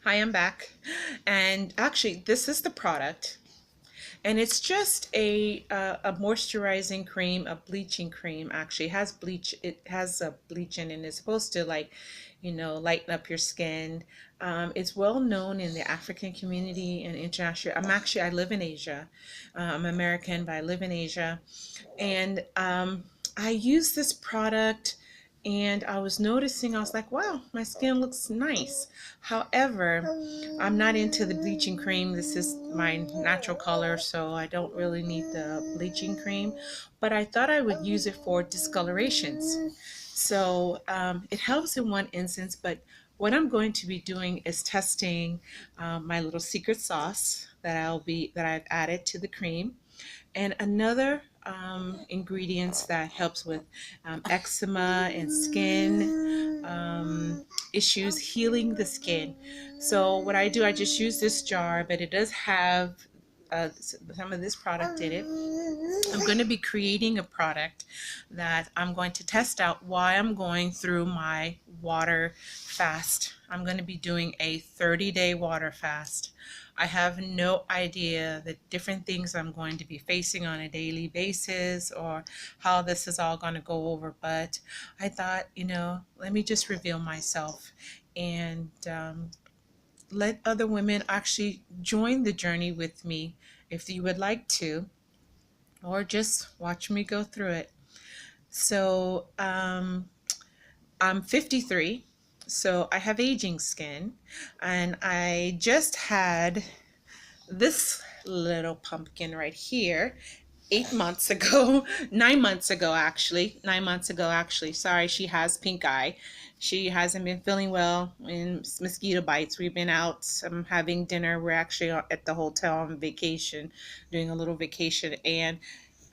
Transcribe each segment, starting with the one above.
Hi, I'm back. And actually, this is the product. And it's just a moisturizing cream, a bleaching cream. Actually, it has bleach. It has a bleach in it. And it's supposed to lighten up your skin. It's well known in the African community and international. I live in Asia. I'm American, but I live in Asia. And I use this product and I was noticing, I was like, wow, my skin looks nice. However, I'm not into the bleaching cream. This is my natural color, so I don't really need the bleaching cream. But I thought I would use it for discolorations. So it helps in one instance, but what I'm going to be doing is testing my little secret sauce that I've added to the cream, and another ingredients that helps with eczema and skin issues, healing the skin. So what I do, I just use this jar, but it does have some of this product in it. I'm going to be creating a product that I'm going to test out while I'm going through my water fast. I'm going to be doing a 30-day water fast. I have no idea the different things I'm going to be facing on a daily basis or how this is all going to go over, but I thought, let me just reveal myself and let other women actually join the journey with me if you would like to, or just watch me go through it. So I'm 53, so I have aging skin, and I just had this little pumpkin right here 8 months ago, 9 months ago actually, 9 months ago actually. Sorry, she has pink eye. She hasn't been feeling well in mosquito bites. We've been out having dinner. We're actually at the hotel on vacation, doing a little vacation, and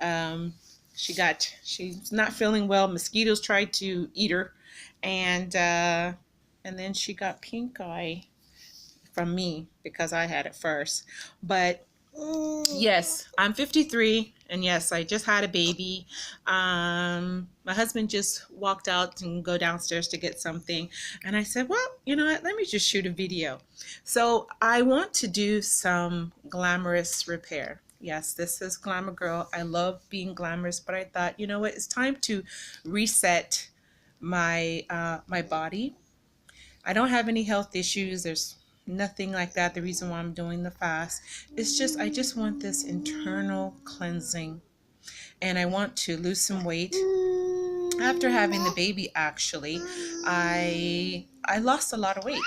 um, she's not feeling well. Mosquitoes tried to eat her, and then she got pink eye from me because I had it first. But yes, I'm 53, and yes, I just had a baby. My husband just walked out and go downstairs to get something, and I said, well, you know what? Let me just shoot a video. So I want to do some glamorous repair. Yes, this is Glamour Girl. I love being glamorous, but I thought, you know what? It's time to reset my body. I don't have any health issues. There's nothing like that. The reason why I'm doing the fast is just I just want this internal cleansing, and I want to lose some weight. After having the baby, actually, I lost a lot of weight,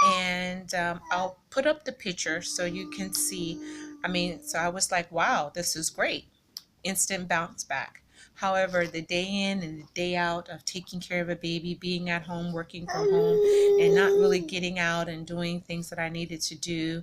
and I'll put up the picture so you can see. I mean, so I was like, wow, this is great. Instant bounce back. However, the day in and the day out of taking care of a baby, being at home, working from home, and not really getting out and doing things that I needed to do,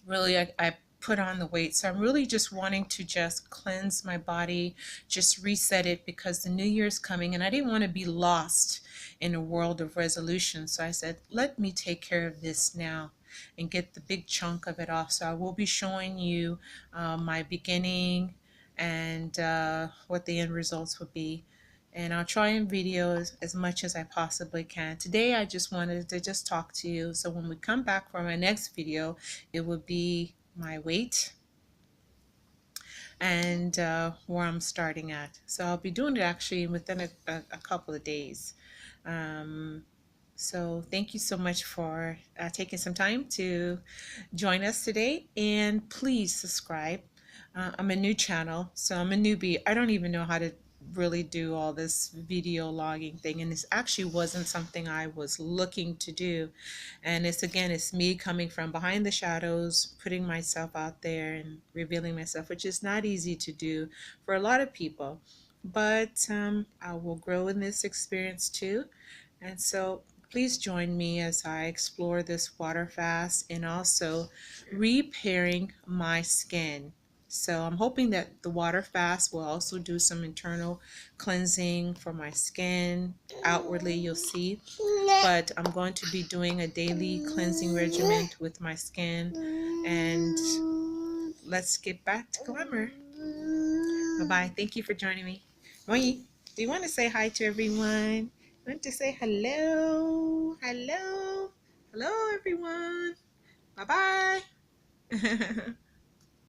really, I put on the weight. So I'm really just wanting to just cleanse my body, just reset it, because the new year's coming and I didn't want to be lost in a world of resolutions. So I said, let me take care of this now and get the big chunk of it off. So I will be showing you my beginning and what the end results would be. And I'll try and video as much as I possibly can. Today I just wanted to just talk to you. So when we come back for my next video, it will be my weight and where I'm starting at. So I'll be doing it actually within a couple of days. Um, so thank you so much for taking some time to join us today, and please subscribe. I'm a new channel, so I'm a newbie. I don't even know how to really do all this video logging thing, and this actually wasn't something I was looking to do. And it's me coming from behind the shadows, putting myself out there and revealing myself, which is not easy to do for a lot of people. But I will grow in this experience too, and so please join me as I explore this water fast and also repairing my skin. So I'm hoping that the water fast will also do some internal cleansing for my skin. Outwardly, you'll see. But I'm going to be doing a daily cleansing regimen with my skin. And let's get back to glamour. Bye-bye. Thank you for joining me. Moi, do you want to say hi to everyone? Want to say hello? Hello? Hello, everyone. Bye bye.